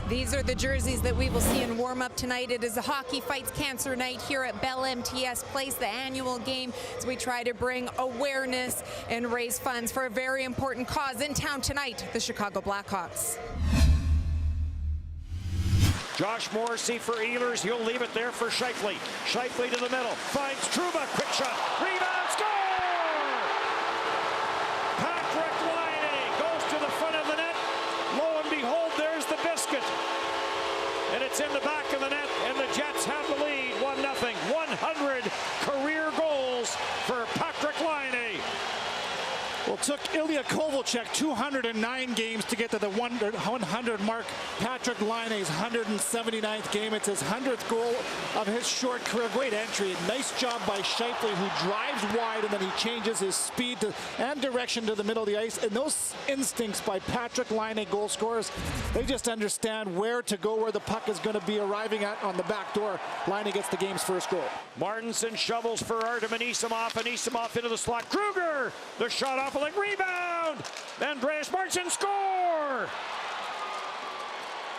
These are the jerseys that we will see in warm-up tonight. It is a Hockey Fights Cancer Night here at Bell MTS Place, the annual game, as we try to bring awareness and raise funds for a very important cause in town tonight, the Chicago Blackhawks. Josh Morrissey for Ehlers. He'll leave it there for Scheifele. Scheifele to the middle. Finds Trouba. Quick shot. Rebound. Score! Patrick Laine goes to the front of the net. Lo and behold, there's the biscuit. And it's in the back of the net, and the Jets have the lead. 1-0. 100 career goals for Patrick Laine. Well, it took Ilya Kovalchuk 209 games to get to the 100 mark. Patrick Laine's 179th game. It's his 100th goal of his short career. Great entry. Nice job by Scheifele, who drives wide and then he changes his speed and direction to the middle of the ice. And those instincts by Patrick Laine, goal scorers, they just understand where to go, where the puck is going to be arriving at on the back door. Laine gets the game's first goal. Martinson shovels for Artem Anisimov. Anisimov into the slot. Kruger, the shot off. Like rebound, Andreas Martin score.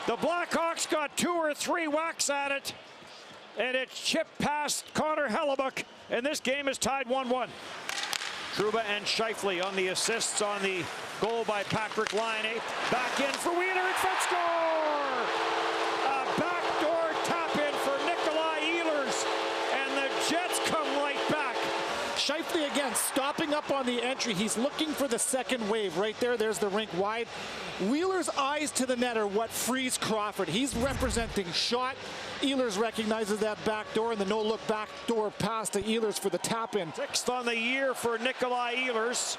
The Blackhawks got 2 or 3 whacks at it, and it chipped past Connor Hellebuyck, and this game is tied 1-1. Trouba and Scheifele on the assists on the goal by Patrick Laine. Back in for Wheeler and front score. A backdoor tap in for Nikolai Ehlers, and the Jets come right back. Scheifele again stopping up on the entry. He's looking for the second wave right there. There's the rink wide. Wheeler's eyes to the net are what frees Crawford. He's representing shot. Ehlers recognizes that back door, and the no-look back door pass to Ehlers for the tap-in. 6th on the year for Nikolai Ehlers.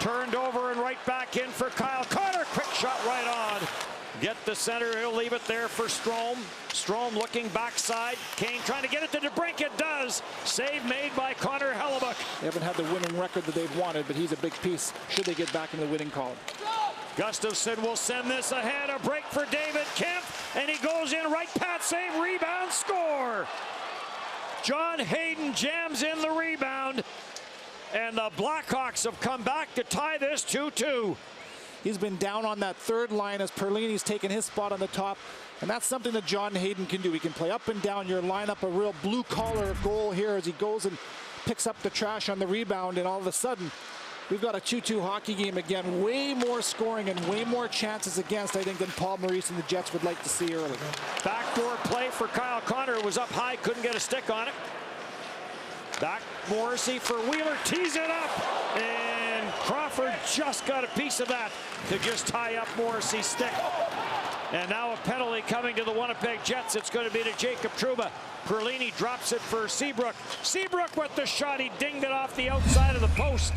Turned over and right back in for Kyle Connor. Quick shot right on. Get the center. He'll leave it there for Strome. Strome looking backside. Kane trying to get it to DeBrincat. Does. Save made by Connor Hellebuyck. They haven't had the winning record that they've wanted, but he's a big piece should they get back in the winning column. Gustafsson will send this ahead. A break for David Kemp. And he goes in right pad save. Rebound. Score. John Hayden jams in the rebound. And the Blackhawks have come back to tie this 2-2. He's been down on that third line as Perlini's taken his spot on the top. And that's something that John Hayden can do. He can play up and down your lineup. A real blue-collar goal here as he goes and picks up the trash on the rebound. And all of a sudden, we've got a 2-2 hockey game again. Way more scoring and way more chances against, I think, than Paul Maurice and the Jets would like to see early. Backdoor play for Kyle Connor. It was up high, couldn't get a stick on it. Back Morrissey for Wheeler, tees it up, and Crawford just got a piece of that to just tie up Morrissey's stick. And now a penalty coming to the Winnipeg Jets. It's going to be to Jacob Trouba. Perlini drops it for Seabrook. Seabrook with the shot. He dinged it off the outside of the post.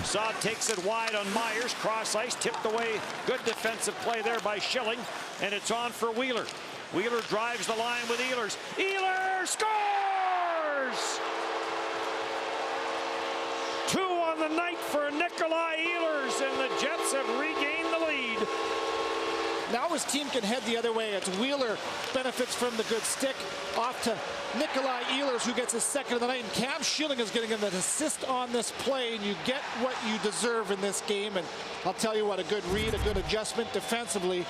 Saad takes it wide on Myers. Cross ice, tipped away. Good defensive play there by Schilling. And it's on for Wheeler. Wheeler drives the line with Ehlers. Ehlers scores! 2 on the night for Nikolai Ehlers, and the Jets have regained the lead. Now his team can head the other way. It's Wheeler benefits from the good stick off to Nikolai Ehlers, who gets his second of the night. And Cam Schilling is getting an assist on this play, and you get what you deserve in this game. And I'll tell you what, a good read, a good adjustment defensively.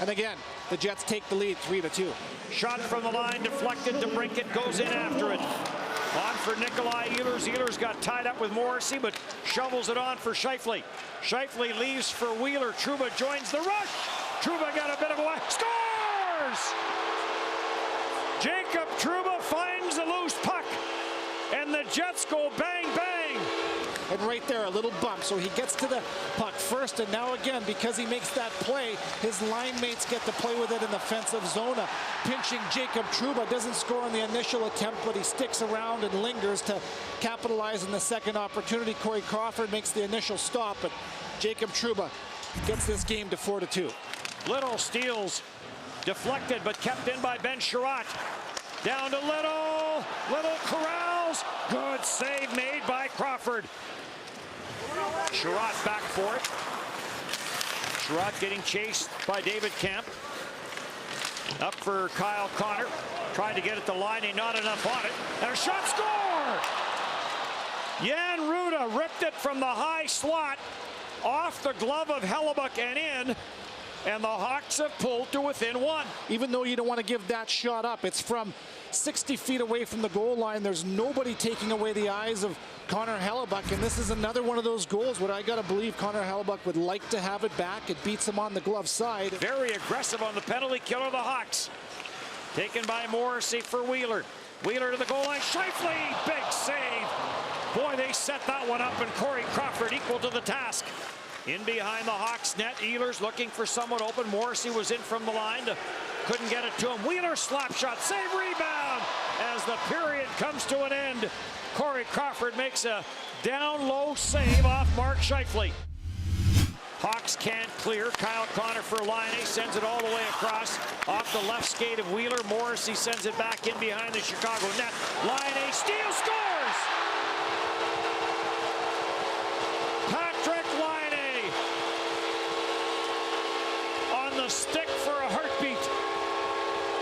And again, the Jets take the lead 3-2. Shot from the line, deflected. DeBrincat goes in after it. On for Nikolai Ehlers. Ehlers got tied up with Morrissey, but shovels it on for Scheifele. Scheifele leaves for Wheeler. Trouba joins the rush. Trouba got a bit of a whack. Scores! Jacob Trouba finds the loose puck, and the Jets go bang, bang. And right there, a little bump. So he gets to the puck first, and now again, because he makes that play, his line mates get to play with it in the offensive zone. Pinching Jacob Trouba, doesn't score on the initial attempt, but he sticks around and lingers to capitalize on the second opportunity. Corey Crawford makes the initial stop, but Jacob Trouba gets this game to 4-2. Little steals, deflected, but kept in by Ben Sherratt. Down to Little. Little corrals. Good save made by Crawford. Sherratt back for it. Sherratt getting chased by David Kemp. Up for Kyle Connor. Trying to get it to line, not enough on it. And a shot, score! Jan Rutta ripped it from the high slot. off the glove of Hellebuyck and in. And the Hawks have pulled to within one. Even though you don't want to give that shot up, it's from 60 feet away from the goal line. There's nobody taking away the eyes of Connor Hellebuyck, and this is another one of those goals where I got to believe Connor Hellebuyck would like to have it back. It beats him on the glove side. Very aggressive on the penalty killer, the Hawks. Taken by Morrissey for Wheeler. Wheeler to the goal line. Scheifele, big save. Boy, they set that one up, and Corey Crawford equal to the task. In behind the Hawks net, Ehlers looking for someone open. Morrissey was in from the line. Couldn't get it to him. Wheeler slap shot, save, rebound. As the period comes to an end, Corey Crawford makes a down low save off Mark Scheifele. Hawks can't clear. Kyle Connor for Laine, sends it all the way across. Off the left skate of Wheeler. Morrissey sends it back in behind the Chicago net. Laine, steal, scores! Patrick Laine on the stick for a heartbeat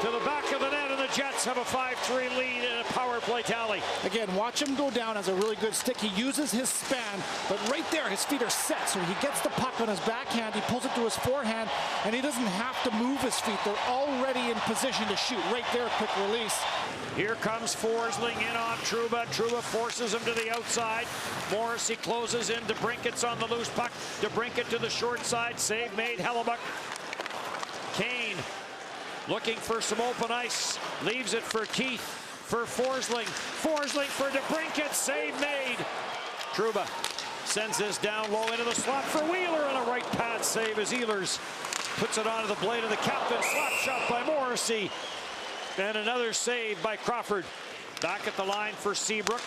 to the back of the net, and the Jets have a 5-3 lead in a power play tally. Again, watch him go down as a really good stick. He uses his span, but right there his feet are set, so he gets the puck on his backhand, he pulls it to his forehand, and he doesn't have to move his feet. They're already in position to shoot. Right there, quick release. Here comes Forsling in on Trouba. Trouba forces him to the outside. Morrissey closes in. DeBrincat's on the loose puck. DeBrincat to the short side. Save made. Hellebuyck. Kane looking for some open ice. Leaves it for Keith. For Forsling. Forsling for DeBrincat. Save made. Trouba sends this down low into the slot for Wheeler, and a right pad save as Ehlers puts it onto the blade of the captain. Slap shot by Morrissey. And another save by Crawford. Back at the line for Seabrook.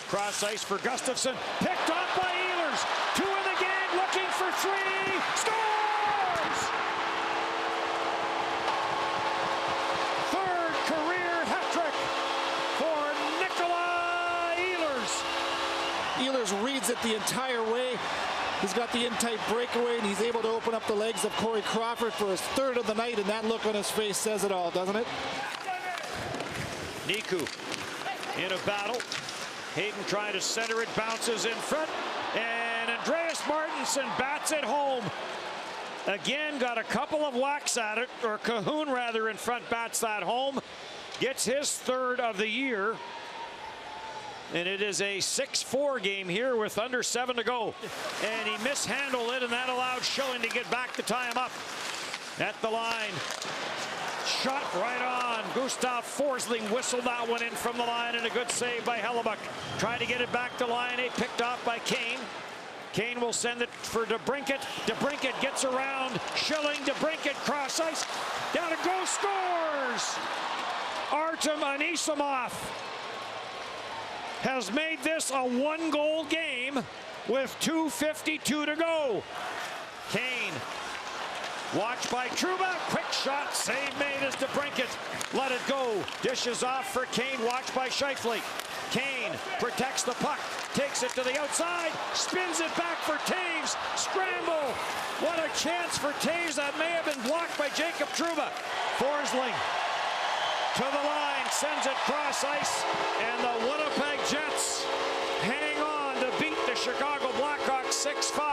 Cross ice for Gustafsson. Picked off by Ehlers. 2 in the game, looking for 3. Scores! Third career hat trick for Nikolai Ehlers. Ehlers reads it the entire way. He's got the in-tight breakaway, and he's able to open up the legs of Corey Crawford for his 3rd of the night, and that look on his face says it all, doesn't it? Niku in a battle. Hayden trying to center it, bounces in front, and Andreas Martinson bats it home. Again, got a couple of whacks at it, or Cahoon rather in front bats that home. Gets his 3rd of the year. And it is a 6-4 game here with under 7 to go. And he mishandled it, and that allowed Schilling to get back to tie him up. At the line. Shot right on. Gustav Forsling whistled that one in from the line, and a good save by Hellebuyck. Tried to get it back to Laine, picked off by Kane. Kane will send it for DeBrincat. DeBrincat gets around Schilling. DeBrincat cross ice. Down to go, scores! Artem Anisimov has made this a 1-goal game with 2:52 to go. Kane, watched by Trouba, quick shot, save made as DeBrincat let it go. Dishes off for Kane, watched by Scheifele. Kane protects the puck, takes it to the outside, spins it back for Taves, scramble. What a chance for Taves that may have been blocked by Jacob Trouba. Forsling to the line, sends it cross ice, and the Winnipeg Jets hang on to beat the Chicago Blackhawks 6-5.